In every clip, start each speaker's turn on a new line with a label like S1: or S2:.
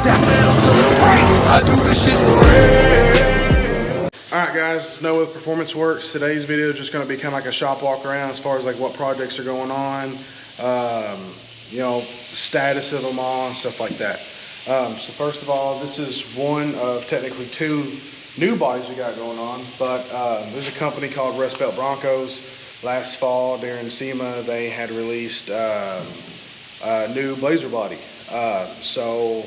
S1: step out to the race. I do this shit for real.
S2: Alright guys, Noah with Performance Works. Today's video is just going to be kind of like a shop walk around as far as like what projects are going on, you know, status of them all and stuff like that. So first of all, this is one of technically two new bodies we got going on, but there's a company called Rust Belt Broncos. Last fall during SEMA, they had released a new Blazer body. So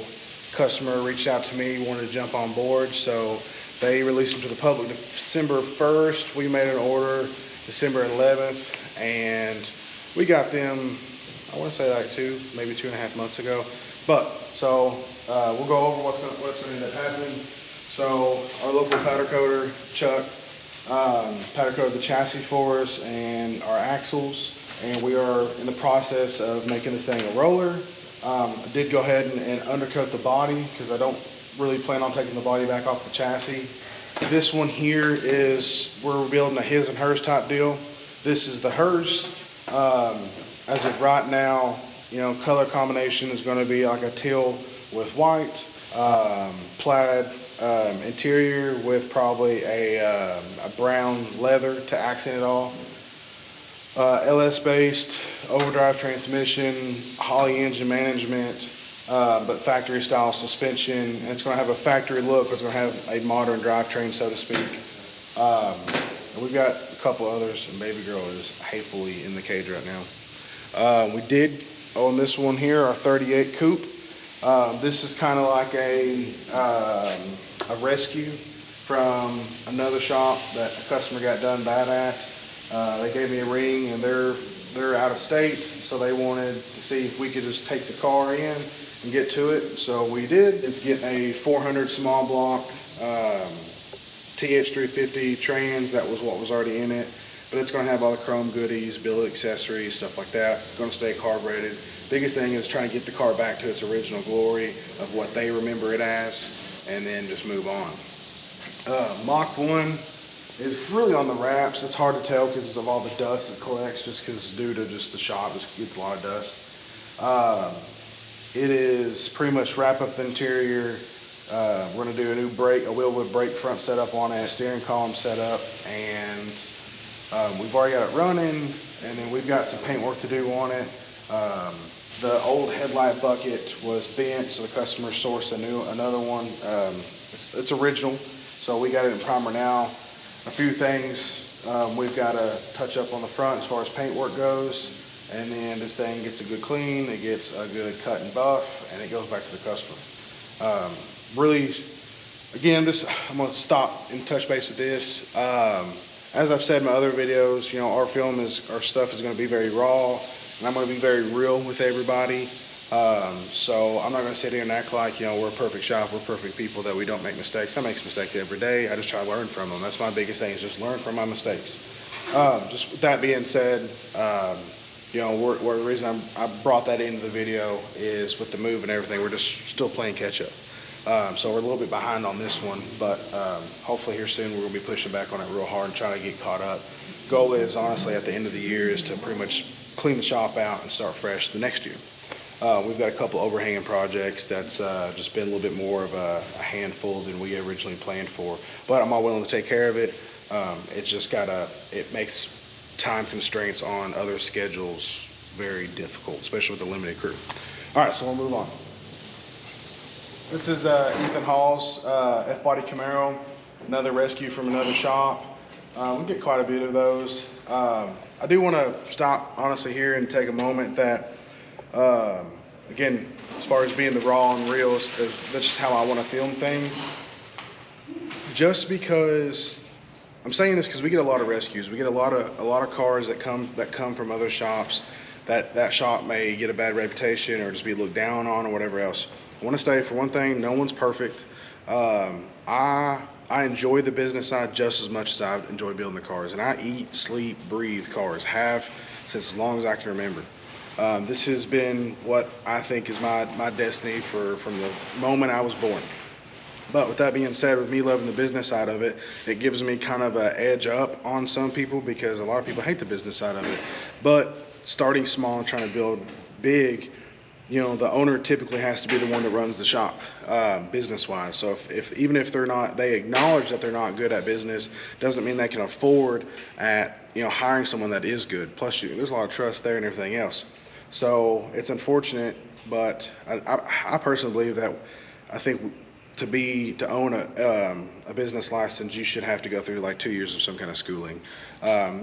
S2: customer reached out to me, wanted to jump on board, so they released them to the public December 1st. We made an order December 11th, and we got them, I want to say like maybe 2.5 months ago. But so we'll go over what's going to end up happening. So our local powder coater, Chuck, powder coated the chassis for us and our axles, and we are in the process of making this thing a roller. I did go ahead and undercoat the body because I don't really plan on taking the body back off the chassis. This one here is, we're building a his and hers type deal. This is the hers. As of right now, you know, color combination is going to be like a teal with white, plaid interior with probably a brown leather to accent it all. LS based, overdrive transmission, Holley engine management, but factory style suspension, and it's going to have a factory look, but it's going to have a modern drivetrain, so to speak. And we've got a couple others, and baby girl is hatefully in the cage right now. We did on this one here, our 38 coupe. This is kind of like a rescue from another shop that a customer got done bad at. They gave me a ring, and they're out of state, so they wanted to see if we could just take the car in and get to it. So we did. It's getting a 400 small block TH350 trans. That was what was already in it, but it's going to have all the chrome goodies, billet accessories, stuff like that. It's going to stay carbureted. Biggest thing is trying to get the car back to its original glory of what they remember it as, and then just move on. Mach 1 is really on the wraps. It's hard to tell because of all the dust it collects, just because due to just the shop, it gets a lot of dust. It is pretty much wrap up the interior. We're going to do a new brake, a Wilwood brake front setup on it, steering column setup, and we've already got it running, and then we've got some paint work to do on it. The old headlight bucket was bent, so the customer sourced another one. It's original, so we got it in primer now. A few things we've got to touch up on the front as far as paint work goes, and then this thing gets a good clean, it gets a good cut and buff, and it goes back to the customer. Really, again, I'm going to stop and touch base with this. As I've said in my other videos, you know, our stuff is going to be very raw, and I'm going to be very real with everybody. So I'm not going to sit here and act like, you know, we're a perfect shop, we're perfect people, that we don't make mistakes. I make mistakes every day. I just try to learn from them. That's my biggest thing, is just learn from my mistakes. Just with that being said, you know, the reason I brought that into the video is with the move and everything, we're just still playing catch up. So we're a little bit behind on this one, but hopefully here soon we're going to be pushing back on it real hard and trying to get caught up. Goal is, honestly, at the end of the year is to pretty much clean the shop out and start fresh the next year. We've got a couple overhanging projects that's just been a little bit more of a handful than we originally planned for, but I'm all willing to take care of it. It's just it makes time constraints on other schedules very difficult, especially with the limited crew. All right, so we'll move on. This is Ethan Hall's F-Body Camaro, another rescue from another shop. We get quite a bit of those. I do want to stop, honestly, here and take a moment that, again, as far as being the raw and real, that's just how I want to film things. Just because, I'm saying this because we get a lot of rescues. We get a lot of cars that come from other shops that shop may get a bad reputation or just be looked down on or whatever else. I want to say, for one thing, no one's perfect. I enjoy the business side just as much as I enjoy building the cars, and I eat, sleep, breathe cars. Have since as long as I can remember. This has been what I think is my destiny from the moment I was born. But with that being said, with me loving the business side of it, it gives me kind of an edge up on some people, because a lot of people hate the business side of it. But starting small and trying to build big, the owner typically has to be the one that runs the shop, business-wise. So if even if they acknowledge that they're not good at business, doesn't mean they can afford at hiring someone that is good. Plus, there's a lot of trust there and everything else. So it's unfortunate, but I personally believe that I think to own a business license, you should have to go through like 2 years of some kind of schooling.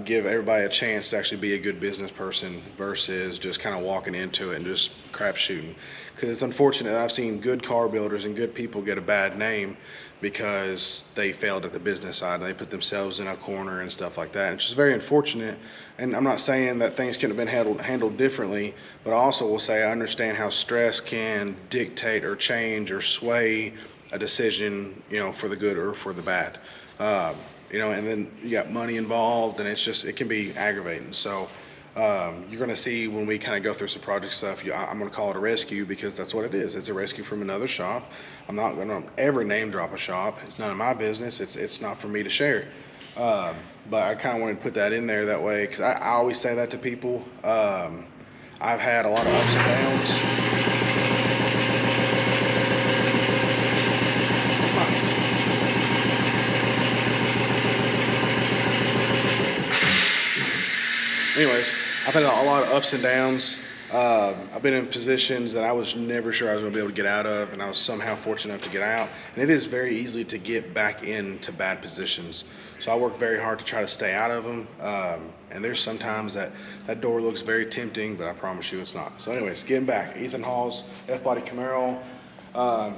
S2: Give everybody a chance to actually be a good business person versus just kind of walking into it and just crap shooting. Because it's unfortunate that I've seen good car builders and good people get a bad name because they failed at the business side and they put themselves in a corner and stuff like that. And it's just very unfortunate. And I'm not saying that things couldn't have been handled differently, but I also will say I understand how stress can dictate or change or sway a decision, for the good or for the bad. And then you got money involved, and it can be aggravating. So you're going to see when we kind of go through some project stuff, I'm going to call it a rescue because that's what it is. It's a rescue from another shop. I'm not going to ever name drop a shop. It's none of my business. It's not for me to share. But I kind of wanted to put that in there that way because I always say that to people. I've had a lot of ups and downs. Anyways, I've had a lot of ups and downs. I've been in positions that I was never sure I was going to be able to get out of, and I was somehow fortunate enough to get out. And it is very easy to get back into bad positions. So I work very hard to try to stay out of them. And there's sometimes that door looks very tempting, but I promise you it's not. So anyways, getting back, Ethan Hall's F-Body Camaro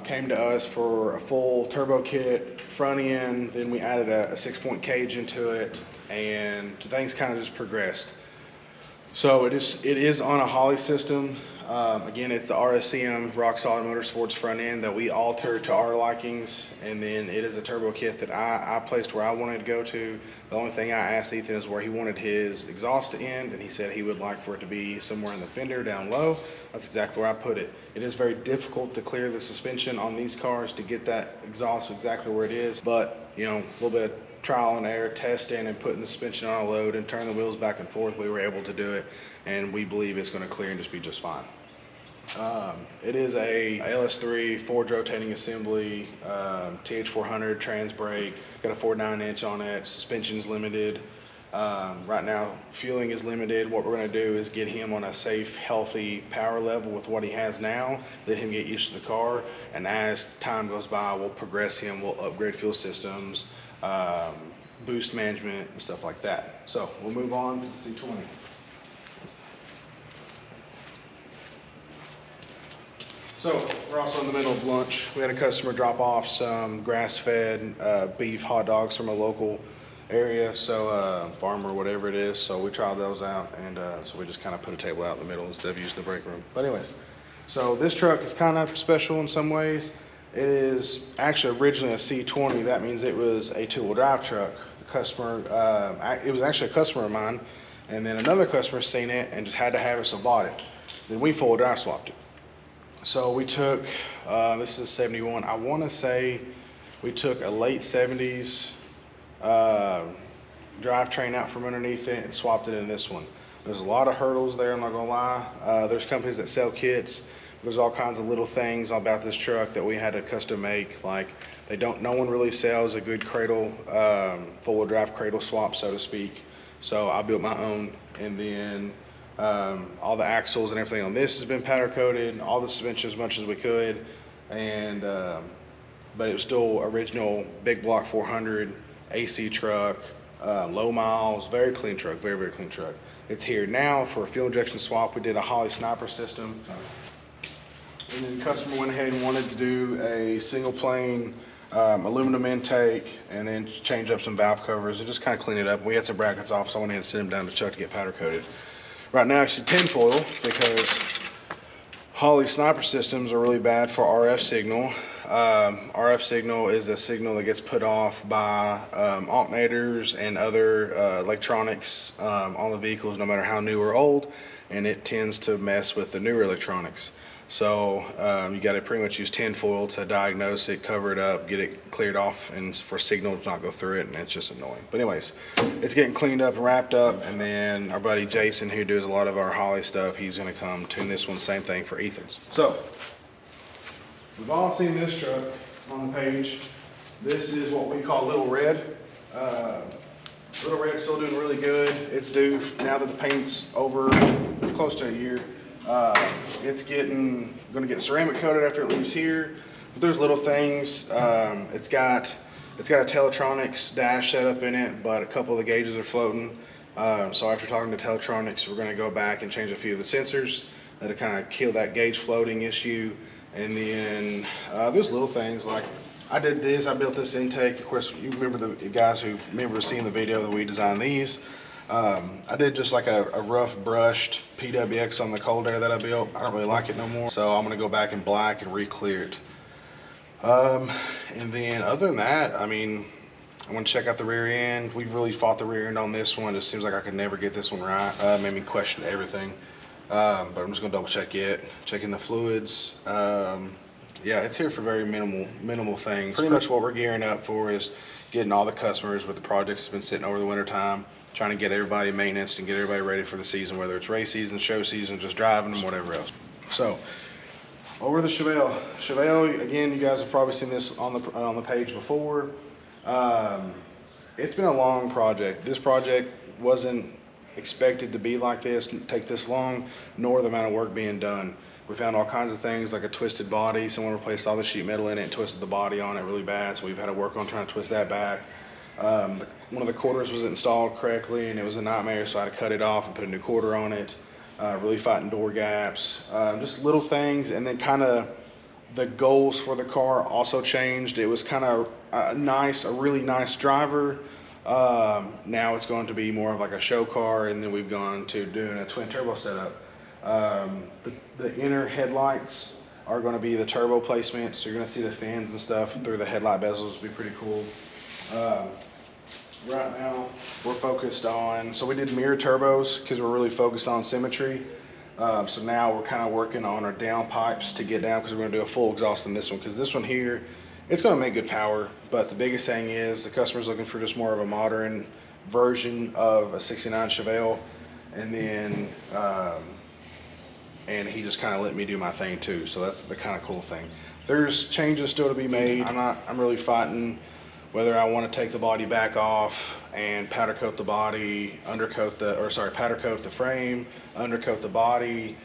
S2: came to us for a full turbo kit, front end, then we added a 6-point cage into it, and things kind of just progressed. So it is on a Holley system. Again, it's the RSCM Rock Solid Motorsports front end that we altered to our likings, and then it is a turbo kit that I placed where I wanted to go to. The only thing I asked Ethan is where he wanted his exhaust to end, and he said he would like for it to be somewhere in the fender down low. That's exactly where I put it. It is very difficult to clear the suspension on these cars to get that exhaust exactly where it is, but a little bit of trial and error, testing and putting the suspension on a load and turning the wheels back and forth, we were able to do it, and we believe it's going to clear and just be just fine. It is a LS3 forged rotating assembly, TH400 trans brake. It's got a 4.9-inch on it. Suspension's limited. Right now, fueling is limited. What we're going to do is get him on a safe, healthy power level with what he has now, let him get used to the car, and as time goes by, we'll progress him, we'll upgrade fuel systems, boost management, and stuff like that. So we'll move on to the C20. So we're also in the middle of lunch. We had a customer drop off some grass-fed beef hot dogs from a local area, so farm or whatever it is. So we tried those out, and so we just kind of put a table out in the middle instead of using the break room. But anyways, so this truck is kind of special in some ways. It is actually originally a C20. That means it was a two-wheel drive truck. The customer, it was actually a customer of mine, and then another customer seen it and just had to have it, so bought it. Then we full drive swapped it. So we took, this is 71, I want to say we took a late 70s drivetrain out from underneath it and swapped it in this one. There's a lot of hurdles there, I'm not going to lie. There's companies that sell kits. There's all kinds of little things about this truck that we had to custom make. Like no one really sells a good cradle, four-wheel drive cradle swap, so to speak. So I built my own, and then all the axles and everything on this has been powder coated, all the suspension as much as we could, and but it was still original big block 400 AC truck, low miles, very clean truck, very, very clean truck. It's here now for a fuel injection swap. We did a Holley Sniper system, and then the customer went ahead and wanted to do a single plane aluminum intake and then change up some valve covers and just kind of clean it up. We had some brackets off, so I went ahead and sent them down to Chuck to get powder coated. Right now, actually tinfoil, because Holley Sniper systems are really bad for RF signal. RF signal is a signal that gets put off by alternators and other electronics on the vehicles, no matter how new or old, and it tends to mess with the newer electronics. So you got to pretty much use tin foil to diagnose it, cover it up, get it cleared off, and for signal to not go through it, and it's just annoying. But anyways, it's getting cleaned up and wrapped up, and then our buddy Jason, who does a lot of our Holley stuff, he's gonna come tune this one, same thing for Ethan's. So we've all seen this truck on the page. This is what we call Little Red. Little Red's still doing really good. It's due now that the paint's over. It's close to a year. It's gonna get ceramic coated after it leaves here. But there's little things. It's got a Teletronics dash setup in it, but a couple of the gauges are floating. So after talking to Teletronics, we're gonna go back and change a few of the sensors to kind of kill that gauge floating issue. And then there's little things like I built this intake. Of course, you remember the guys who remember seeing the video that we designed these. I did just like a rough brushed PWX on the cold air that I built. I don't really like it no more, so I'm gonna go back in black and re-clear it. And then other than that, I mean, I want to check out the rear end. We've really fought the rear end on this one. It just seems like I could never get this one right. Made me question everything. But I'm just gonna double check it, checking the fluids. Yeah, it's here for very minimal things. Pretty much what we're gearing up for is getting all the customers with the projects that's been sitting over the winter time, trying to get everybody maintenance and get everybody ready for the season, whether it's race season, show season, just driving, and whatever else. So over the Chevelle. Chevelle, again, you guys have probably seen this on the page before. It's been a long project. This project wasn't expected to be like this, take this long, nor the amount of work being done. We found all kinds of things like a twisted body. Someone replaced all the sheet metal in it and twisted the body on it really bad, so we've had to work on trying to twist that back. One of the quarters was installed correctly and it was a nightmare, so I had to cut it off and put a new quarter on it. Really fighting door gaps, just little things. And then kind of the goals for the car also changed. It was kind of a really nice driver. Now it's going to be more of like a show car, and then we've gone to doing a twin turbo setup. The inner headlights are going to be the turbo placement, so you're going to see the fins and stuff through the headlight bezels. Will be pretty cool. Right now we're focused on, so we did mirror turbos because we're really focused on symmetry. So now we're kind of working on our down pipes to get down, because we're going to do a full exhaust in this one, because this one here, it's going to make good power, but the biggest thing is the customer's looking for just more of a modern version of a 69 Chevelle. And then and he just kind of let me do my thing too, so that's the kind of cool thing. There's changes still to be made. I'm really fighting whether I want to take the body back off and powder coat the body, powder coat the frame, undercoat the body,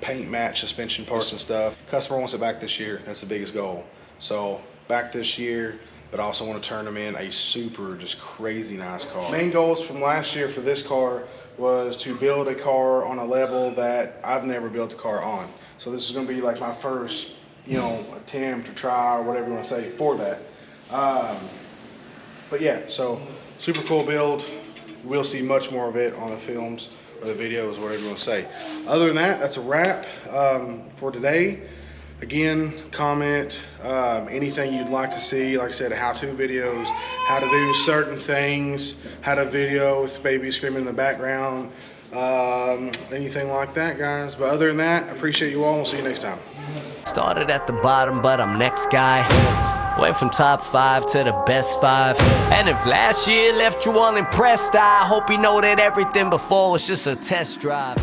S2: paint match suspension parts and stuff. Customer wants it back this year. That's the biggest goal. So back this year, but I also want to turn them in a super, just crazy nice car. Main goals from last year for this car was to build a car on a level that I've never built a car on. So this is going to be like my first, attempt or try or whatever you want to say for that. But yeah, so super cool build. We'll see much more of it on the films or the videos, whatever you want to say. Other than that, that's a wrap for today. Again, comment anything you'd like to see. Like I said, how-to videos, how to do certain things, how to video with baby screaming in the background, anything like that, guys. But other than that, I appreciate you all. We'll see you next time.
S3: Started at the bottom, but I'm next guy. Went from top 5 to the best 5. And if last year left you unimpressed, I hope you know that everything before was just a test drive.